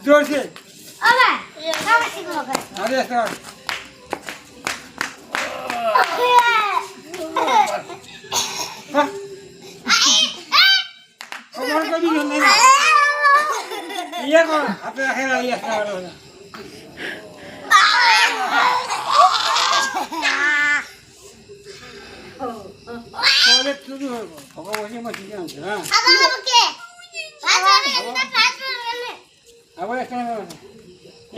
जोर से अरे सर कभी नहीं ये कौन अपने रखेगा ये पहले शुरू हो भगवान मत जान ना अब ऐसा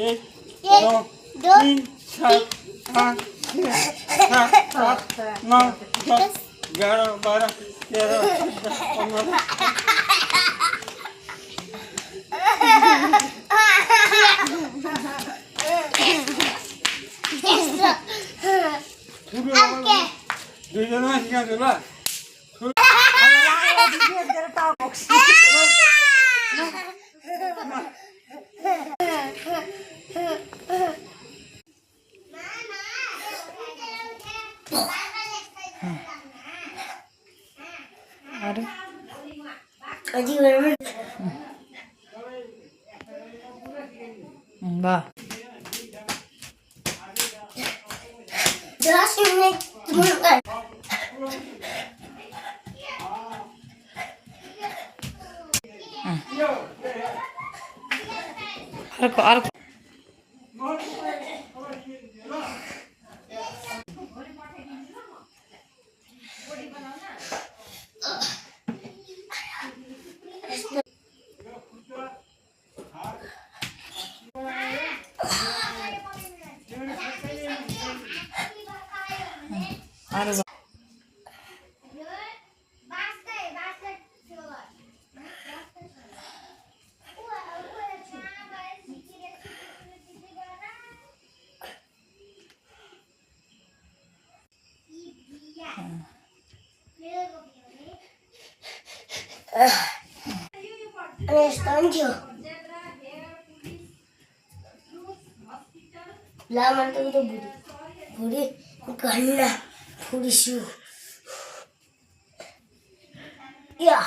एक दो तीन चार पाँच छः सात आठ नौ 10 11 12 13 14 15 দুইজন শিখা দিলা अरे वाह और Laman itu budi karena furisu ya